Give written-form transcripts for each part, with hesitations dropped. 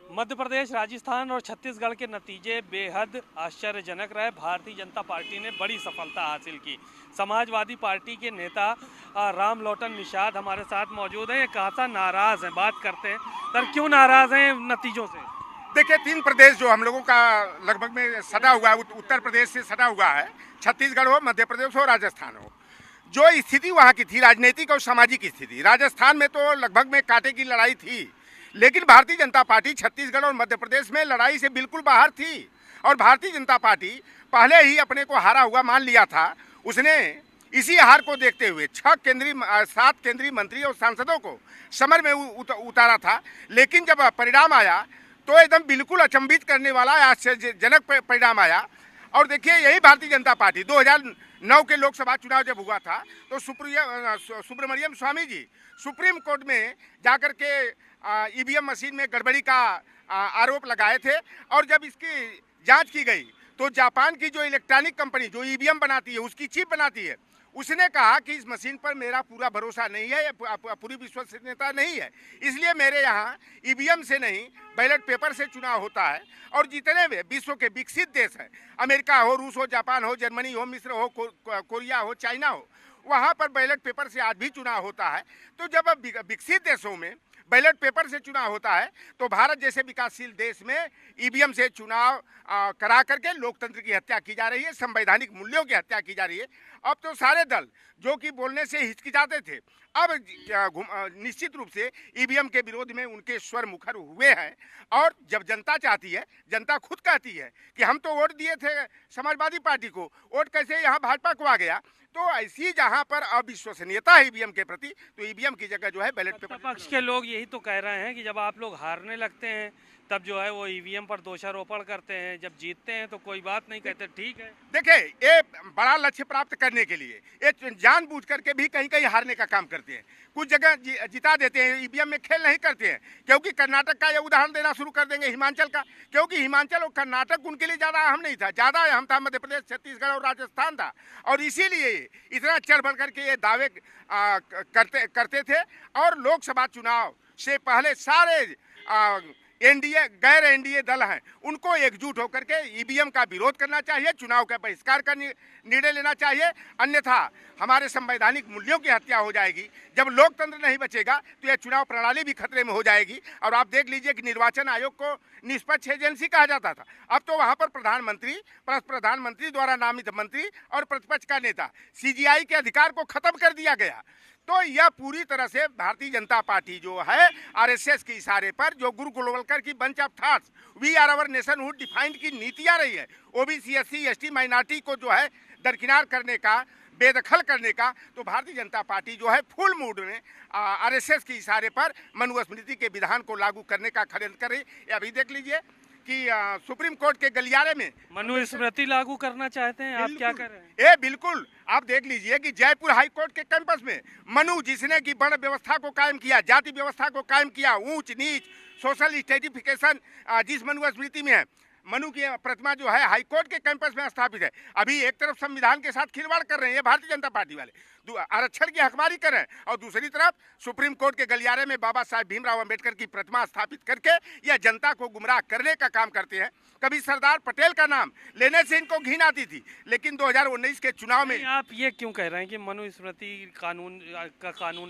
मध्य प्रदेश, राजस्थान और छत्तीसगढ़ के नतीजे बेहद आश्चर्यजनक रहे। भारतीय जनता पार्टी ने बड़ी सफलता हासिल की। समाजवादी पार्टी के नेता रामलोटन निषाद हमारे साथ मौजूद हैं। ये खासा नाराज हैं, बात करते हैं सर, क्यों नाराज हैं नतीजों से? देखिए, 3 प्रदेश जो हम लोगों का लगभग में सटा हुआ है, उत्तर प्रदेश से सटा हुआ है, छत्तीसगढ़ हो, मध्य प्रदेश हो, राजस्थान हो। जो स्थिति वहाँ की थी, राजनीतिक और सामाजिक स्थिति, राजस्थान में तो लगभग में कांटे की लड़ाई थी, लेकिन भारतीय जनता पार्टी छत्तीसगढ़ और मध्य प्रदेश में लड़ाई से बिल्कुल बाहर थी। और भारतीय जनता पार्टी पहले ही अपने को हारा हुआ मान लिया था। उसने इसी हार को देखते हुए 7 केंद्रीय मंत्री और सांसदों को समर में उतारा था। लेकिन जब परिणाम आया तो एकदम बिल्कुल अचंभित करने वाला आश्चर्यजनक परिणाम आया। और देखिए, यही भारतीय जनता पार्टी 2009 के लोकसभा चुनाव जब हुआ था तो सुब्रमण्यम स्वामी जी सुप्रीम कोर्ट में जाकर के ईवीएम मशीन में गड़बड़ी का आरोप लगाए थे। और जब इसकी जांच की गई तो जापान की जो इलेक्ट्रॉनिक कंपनी जो ईवीएम बनाती है, उसकी चिप बनाती है, उसने कहा कि इस मशीन पर मेरा पूरा भरोसा नहीं है, पूरी विश्वसनीयता नहीं है, इसलिए मेरे यहाँ ईवीएम से नहीं बैलेट पेपर से चुनाव होता है। और जितने भी विश्व के विकसित देश हैं, अमेरिका हो, रूस हो, जापान हो, जर्मनी हो, मिस्र हो, कोरिया हो, चाइना हो, वहाँ पर बैलेट पेपर से आज भी चुनाव होता है। तो जब विकसित देशों में बैलेट पेपर से चुनाव होता है तो भारत जैसे विकासशील देश में ईवीएम से चुनाव करा करके लोकतंत्र की हत्या की जा रही है, संवैधानिक मूल्यों की हत्या की जा रही है। अब तो सारे दल जो कि बोलने से हिचकिचाते थे, अब निश्चित रूप से ईवीएम के विरोध में उनके स्वर मुखर हुए हैं। और जब जनता चाहती है, जनता खुद कहती है कि हम तो वोट दिए थे समाजवादी पार्टी को, वोट कैसे यहाँ भाजपा को आ गया। तो ऐसी जहां पर अविश्वसनीयता है ईवीएम के प्रति, तो ईवीएम की जगह जो है बैलेट पेपर। पक्ष के लोग यही तो कह रहे हैं कि जब आप लोग हारने लगते हैं तब जो है वो ईवीएम पर दोषारोपण करते हैं, जब जीतते हैं तो कोई बात नहीं कहते। ठीक है, देखिए, ये बड़ा लक्ष्य प्राप्त करने के लिए ये जानबूझ करके भी कहीं कहीं हारने का काम करते हैं। कुछ जगह जिता देते हैं, ईवीएम में खेल नहीं करते हैं। क्योंकि कर्नाटक का ये उदाहरण देना शुरू कर देंगे, हिमाचल का, क्योंकि हिमाचल और कर्नाटक उनके लिए ज़्यादा अहम नहीं था, ज़्यादा अहम था मध्य प्रदेश, छत्तीसगढ़ और राजस्थान था। और इसीलिए इतना चढ़ बढ़ करके ये दावे करते थे। और लोकसभा चुनाव से पहले सारे एनडीए, गैर एनडीए दल हैं, उनको एकजुट होकर के ईवीएम का विरोध करना चाहिए, चुनाव का बहिष्कार का निर्णय लेना चाहिए। अन्यथा हमारे संवैधानिक मूल्यों की हत्या हो जाएगी। जब लोकतंत्र नहीं बचेगा तो यह चुनाव प्रणाली भी खतरे में हो जाएगी। और आप देख लीजिए कि निर्वाचन आयोग को निष्पक्ष एजेंसी कहा जाता था, अब तो वहां पर प्रधानमंत्री द्वारा नामित मंत्री और प्रतिपक्ष का नेता, सीजीआई के अधिकार को खत्म कर दिया गया। तो यह पूरी तरह से भारतीय जनता पार्टी जो है आरएसएस के इशारे पर, जो गुरु गोलवलकर की bunch of thoughts, we are our nationhood defined की नीतियां रही है, ओबीसी, एससी, एसटी, माइनॉरिटी को जो है दरकिनार करने का, बेदखल करने का, तो भारतीय जनता पार्टी जो है फुल मूड में आरएसएस के इशारे पर मनुस्मृति के विधान को लागू करने का षड्यंत्र कर रही। अभी देख लीजिए कि सुप्रीम कोर्ट के गलियारे में मनुस्मृति लागू करना चाहते हैं, आप क्या कर रहे हैं? ये बिल्कुल आप देख लीजिए कि जयपुर हाई कोर्ट के कैंपस में मनु, जिसने की वर्ण व्यवस्था को कायम किया, जाति व्यवस्था को कायम किया, ऊंच नीच, सोशल स्ट्रेटिफिकेशन जिस मनुस्मृति में है, मनु की प्रतिमा जो है हाई कोर्ट के कैंपस में स्थापित है। अभी एक तरफ संविधान के साथ खिलवाड़ कर रहे हैं भारतीय जनता पार्टी वाले, आरक्षण की हकमारी कर रहे हैं, और दूसरी तरफ सुप्रीम कोर्ट के गलियारे में बाबा साहब भीमराव अंबेडकर की प्रतिमा स्थापित करके यह जनता को गुमराह करने का काम करते हैं। कभी सरदार पटेल का नाम लेने से इनको घिन आती थी, लेकिन 2019 के चुनाव में आप ये क्यों कह रहे हैं कि मनुस्मृति कानून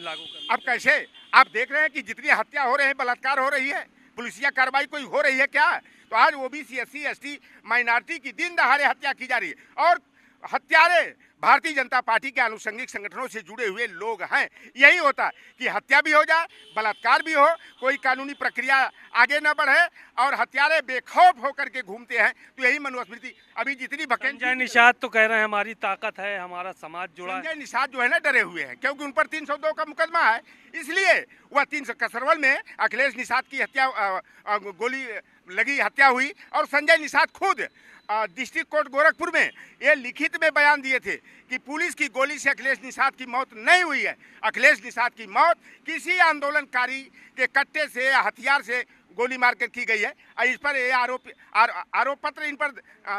लागू करना? अब कैसे आप देख रहे हैं कि जितनी हत्या हो रही है, बलात्कार हो रही है, पुलिसिया कार्रवाई कोई हो रही है क्या? तो आज ओबीसी, एससी, एसटी, माइनॉरिटी की दिन दहाड़े हत्या की जा रही है। और हत्यारे भारतीय जनता पार्टी के आनुषंगिक संगठनों से जुड़े हुए लोग हैं। यही होता है कि हत्या भी हो जाए, बलात्कार भी हो, कोई कानूनी प्रक्रिया आगे न बढ़े और हत्यारे बेखौफ होकर के घूमते हैं। तो यही मनुस्मृति अभी जितनी संजय निषाद तो कह रहे हैं हमारी ताकत है, हमारा समाज जुड़ा है। संजय निषाद जो है ना डरे हुए हैं, क्योंकि उन पर 302 का मुकदमा है, इसलिए वह 300 कसरवल में अखिलेश निषाद की हत्या, गोली लगी, हत्या हुई। और संजय निषाद खुद डिस्ट्रिक्ट कोर्ट गोरखपुर में ये लिखित में बयान दिए थे कि पुलिस की गोली से अखिलेश निषाद की मौत नहीं हुई है। अखिलेश निषाद की मौत किसी आंदोलनकारी के कट्टे से या हथियार से गोली मार कर की गई है। और इस पर ये आरोप पत्र इन पर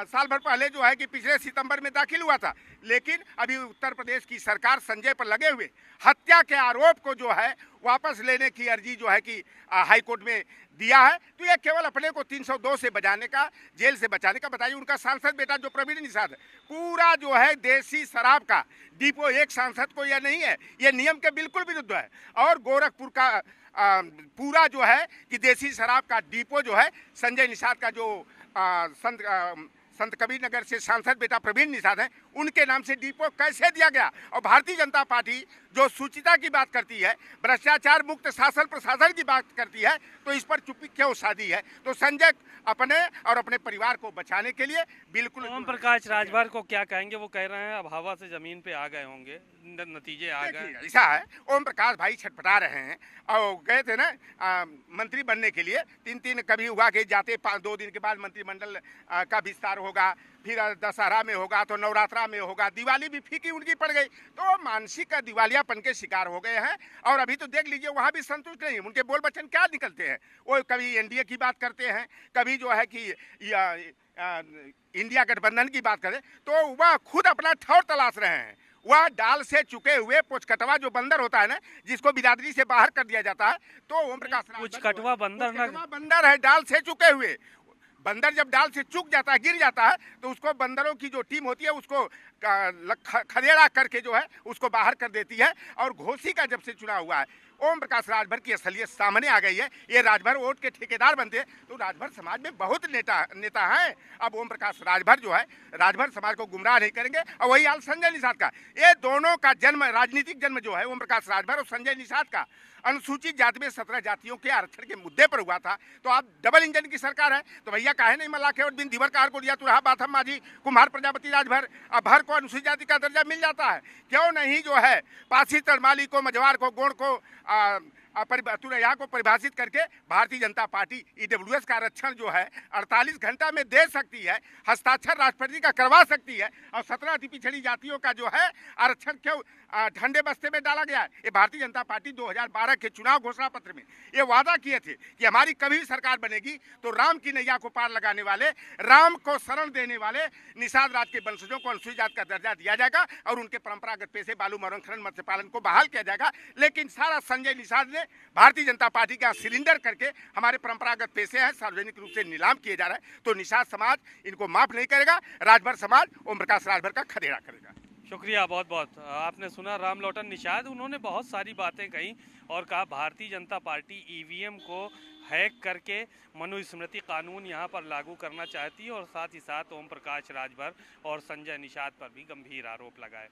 साल भर पहले जो है कि पिछले सितंबर में दाखिल हुआ था, लेकिन अभी उत्तर प्रदेश की सरकार संजय पर लगे हुए हत्या के आरोप को जो है वापस लेने की अर्जी जो है कि हाई कोर्ट में दिया है। तो ये केवल अपने को 302 से बचाने का, जेल से बचाने का। बताइए, उनका सांसद बेटा जो प्रवीण निषाद है, पूरा जो है देसी शराब का डिपो एक सांसद को यह नहीं है, ये नियम के बिल्कुल विरुद्ध है। और गोरखपुर का पूरा जो है कि देसी शराब का डिपो जो है संजय निषाद का जो संत कबीर नगर से सांसद बेटा प्रवीण निषाद है, उनके नाम से डिपो कैसे दिया गया। और भारतीय जनता पार्टी जो सुचिता की बात करती है, भ्रष्टाचार मुक्त शासन प्रशासन की बात करती है, तो इस पर चुप्पी क्यों साधी है। तो संजय अपने और अपने परिवार को बचाने के लिए बिल्कुल। ओम प्रकाश राजभर को क्या कहेंगे? वो कह रहे हैं अब हवा से जमीन पे आ गए होंगे, नतीजे आ गए। ऐसा है, ओम प्रकाश भाई छटपटा रहे हैं और गए थे ना मंत्री बनने के लिए। 3 कभी हुआ कि जाते 2 दिन के बाद मंत्रिमंडल का विस्तार होगा, फिर दशहरा में होगा, तो नवरात्रा में होगा, दिवाली भी फीकी उनकी पड़ गई, तो मानसिक दिवालियापन के शिकार हो गए हैं। और अभी तो देख लीजिए वहाँ भी संतुष्ट नहीं है। उनके बोल वचन क्या निकलते हैं, वो कभी एनडीए की बात करते हैं, कभी जो है कि इंडिया गठबंधन की बात करें, तो वह खुद अपना ठौर तलाश रहे हैं। वह डाल से चुके हुए पुचकटवा जो बंदर होता है ना, जिसको बिरादरी से बाहर कर दिया जाता है, तो ओम प्रकाश पुचकटवा बंदर है, डाल से चुके हुए बंदर जब डाल से चूक जाता है, गिर जाता है, तो उसको बंदरों की जो टीम होती है उसको खदेड़ा करके जो है उसको बाहर कर देती है। और घोसी का जब से चुना हुआ है, ओम प्रकाश राजभर की असलियत सामने आ गई है। ये राजभर वोट के ठेकेदार बनते हैं, तो राजभर समाज में बहुत नेता हैं। अब ओम प्रकाश राजभर जो है राजभर समाज को गुमराह नहीं करेंगे। और वही हाल संजय निषाद का, ये दोनों का जन्म, राजनीतिक जन्म जो है ओम प्रकाश राजभर और संजय निषाद का अनुसूचित जाति में 17 जातियों के आरक्षण के मुद्दे पर हुआ था। तो आप डबल इंजन की सरकार है, तो भैया काहे नहीं मल्ला खेवट बिन दिवर कार को दिया, तुरहा बाथम माझी कुम्हार प्रजापति राजभर, अब भर को अनुसूचित जाति का दर्जा मिल जाता है। क्यों नहीं जो है पासी तड़माली को, मझवार को, गोंड को, तुरैया को परिभाषित करके भारतीय जनता पार्टी ईडब्ल्यूएस का आरक्षण जो है 48 घंटा में दे सकती है, हस्ताक्षर राष्ट्रपति का करवा सकती है। और 17 अति पिछड़ी जातियों का जो है आरक्षण क्यों ठंडे बस्ते में डाला गया है। ये भारतीय जनता पार्टी 2012 के चुनाव घोषणा पत्र में ये वादा किए थे कि हमारी कभी भी सरकार बनेगी तो राम की नैया को पार लगाने वाले, राम को शरण देने वाले निषाद राज के वंशजों को अनुसूचित जाति का दर्जा दिया जाएगा और उनके परंपरागत पेशे बालू मरन खनन मत्स्य पालन को बहाल किया जाएगा। लेकिन सारा संजय निषाद ने भारतीय जनता पार्टी का सिलेंडर करके हमारे परंपरागत पेशे हैं सार्वजनिक रूप से नीलाम किए जा रहे हैं। तो निषाद समाज इनको माफ नहीं करेगा, राजभर समाज ओम प्रकाश राजभर का खदेड़ा करेगा। शुक्रिया, बहुत बहुत। आपने सुना रामलोटन निषाद, उन्होंने बहुत सारी बातें कही और कहा भारतीय जनता पार्टी ईवीएम को हैक करके मनुस्मृति कानून यहाँ पर लागू करना चाहती है और साथ ही साथ ओम प्रकाश राजभर और संजय निषाद पर भी गंभीर आरोप लगाए।